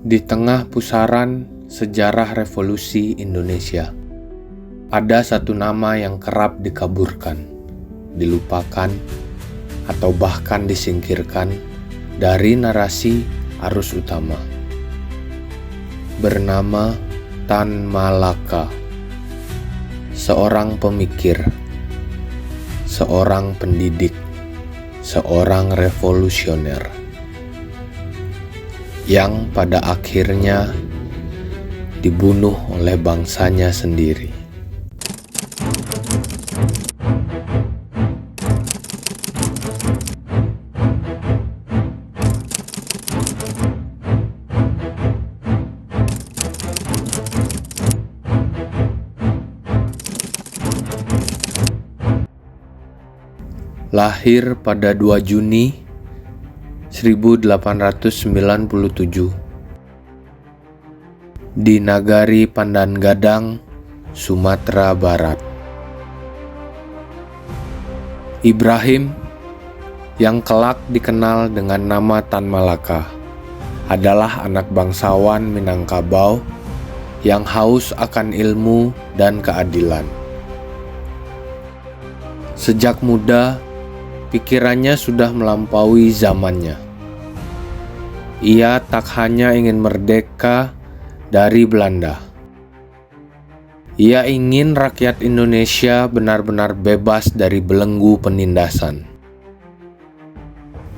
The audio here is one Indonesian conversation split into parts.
Di tengah pusaran sejarah revolusi Indonesia, ada satu nama yang kerap dikaburkan, dilupakan, atau bahkan disingkirkan dari narasi arus utama. Bernama Tan Malaka, seorang pemikir, seorang pendidik, seorang revolusioner, yang pada akhirnya dibunuh oleh bangsanya sendiri. Lahir pada 2 Juni 1897 di Nagari Pandangadang, Sumatera Barat. Ibrahim, yang kelak dikenal dengan nama Tan Malaka, adalah anak bangsawan Minangkabau yang haus akan ilmu dan keadilan. Sejak muda, pikirannya sudah melampaui zamannya. Ia tak hanya ingin merdeka dari Belanda. Ia ingin rakyat Indonesia benar-benar bebas dari belenggu penindasan.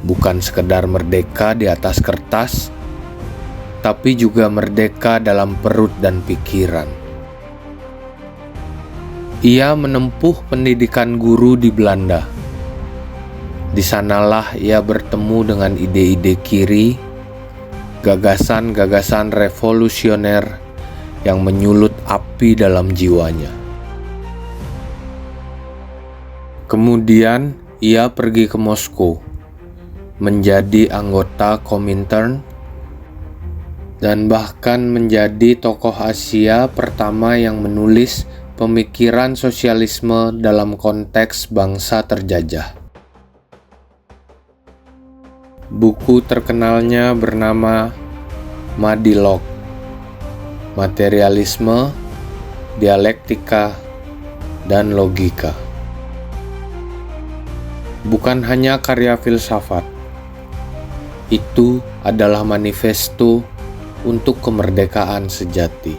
Bukan sekedar merdeka di atas kertas, tapi juga merdeka dalam perut dan pikiran. Ia menempuh pendidikan guru di Belanda. Di sanalah ia bertemu dengan ide-ide kiri, gagasan-gagasan revolusioner yang menyulut api dalam jiwanya. Kemudian ia pergi ke Moskow, menjadi anggota Komintern, dan bahkan menjadi tokoh Asia pertama yang menulis pemikiran sosialisme dalam konteks bangsa terjajah. Buku terkenalnya bernama Madilog, Materialisme, Dialektika, dan Logika. Bukan hanya karya filsafat, itu adalah manifesto untuk kemerdekaan sejati.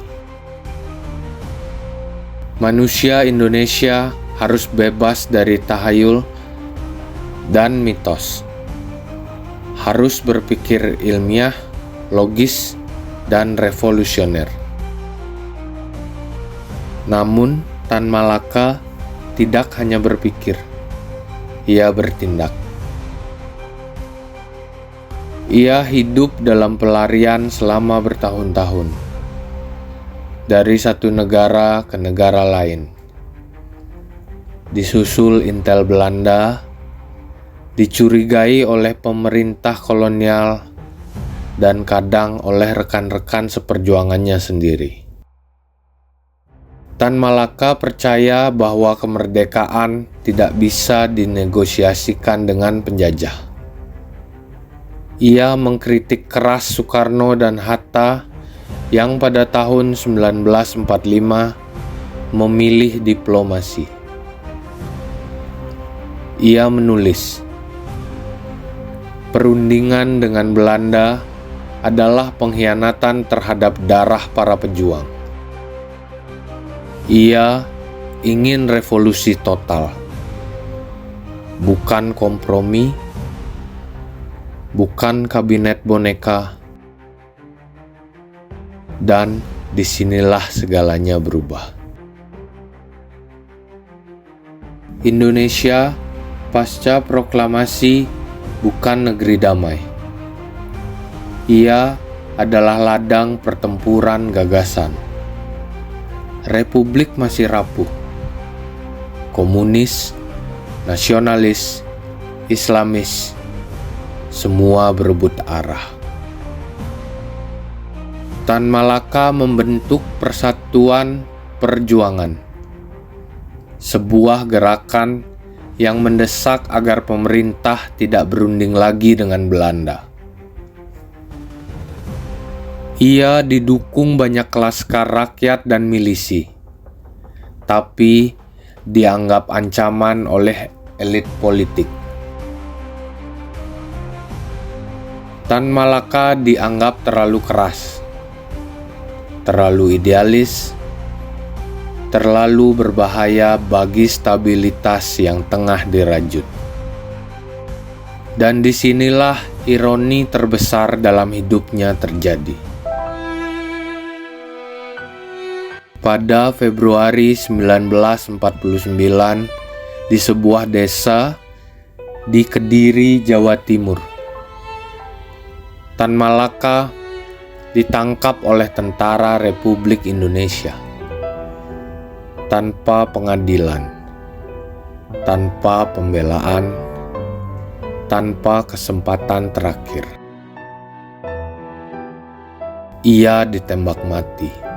Manusia Indonesia harus bebas dari tahayul dan mitos. Harus berpikir ilmiah, logis, dan revolusioner. Namun, Tan Malaka tidak hanya berpikir, ia bertindak. Ia hidup dalam pelarian selama bertahun-tahun, dari satu negara ke negara lain. Disusul intel Belanda, dicurigai oleh pemerintah kolonial, dan kadang oleh rekan-rekan seperjuangannya sendiri. Tan Malaka percaya bahwa kemerdekaan tidak bisa dinegosiasikan dengan penjajah. Ia mengkritik keras Soekarno dan Hatta yang pada tahun 1945 memilih diplomasi. Ia menulis, perundingan dengan Belanda adalah pengkhianatan terhadap darah para pejuang. Ia ingin revolusi total, bukan kompromi, bukan kabinet boneka, dan disinilah segalanya berubah. Indonesia pasca proklamasi bukan negeri damai. Ia adalah ladang pertempuran gagasan. Republik masih rapuh. Komunis, nasionalis, Islamis, semua berebut arah. Tan Malaka membentuk Persatuan Perjuangan, sebuah gerakan yang mendesak agar pemerintah tidak berunding lagi dengan Belanda. Ia didukung banyak laskar rakyat dan milisi, tapi dianggap ancaman oleh elit politik. Tan Malaka dianggap terlalu keras, terlalu idealis, terlalu berbahaya bagi stabilitas yang tengah dirajut. Dan disinilah ironi terbesar dalam hidupnya terjadi. Pada Februari 1949, di sebuah desa di Kediri, Jawa Timur, Tan Malaka ditangkap oleh Tentara Republik Indonesia tanpa pengadilan, tanpa pembelaan, tanpa kesempatan terakhir. Ia ditembak mati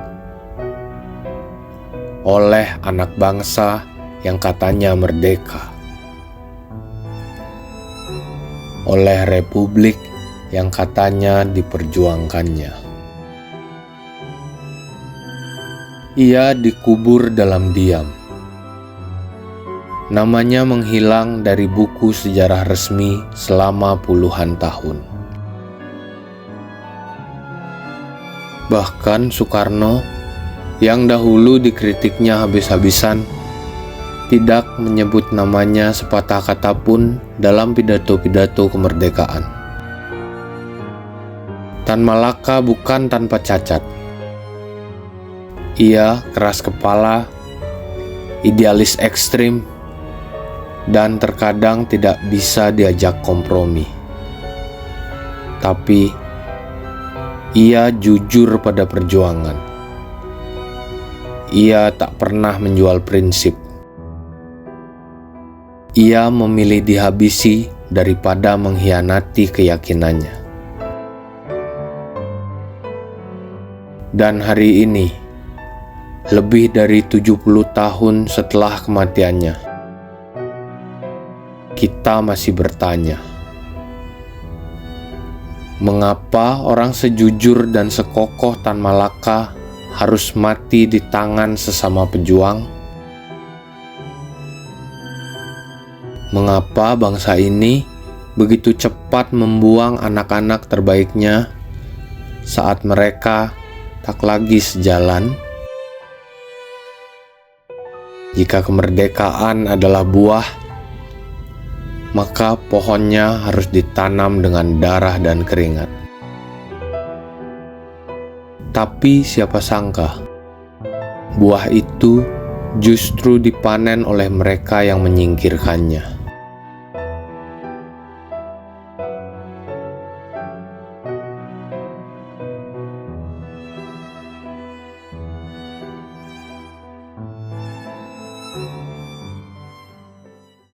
oleh anak bangsa yang katanya merdeka, oleh republik yang katanya diperjuangkannya. Ia dikubur dalam diam. Namanya menghilang dari buku sejarah resmi selama puluhan tahun. Bahkan Soekarno yang dahulu dikritiknya habis-habisan tidak menyebut namanya sepatah kata pun dalam pidato-pidato kemerdekaan. Tan Malaka bukan tanpa cacat. Ia keras kepala, idealis ekstrim, dan terkadang tidak bisa diajak kompromi. Tapi ia jujur pada perjuangan. Ia tak pernah menjual prinsip. Ia memilih dihabisi daripada mengkhianati keyakinannya. Dan hari ini, lebih dari 70 tahun setelah kematiannya, kita masih bertanya, mengapa orang sejujur dan sekokoh Tan Malaka harus mati di tangan sesama pejuang? Mengapa bangsa ini begitu cepat membuang anak-anak terbaiknya saat mereka tak lagi sejalan? Jika kemerdekaan adalah buah, maka pohonnya harus ditanam dengan darah dan keringat. Tapi siapa sangka, buah itu justru dipanen oleh mereka yang menyingkirkannya.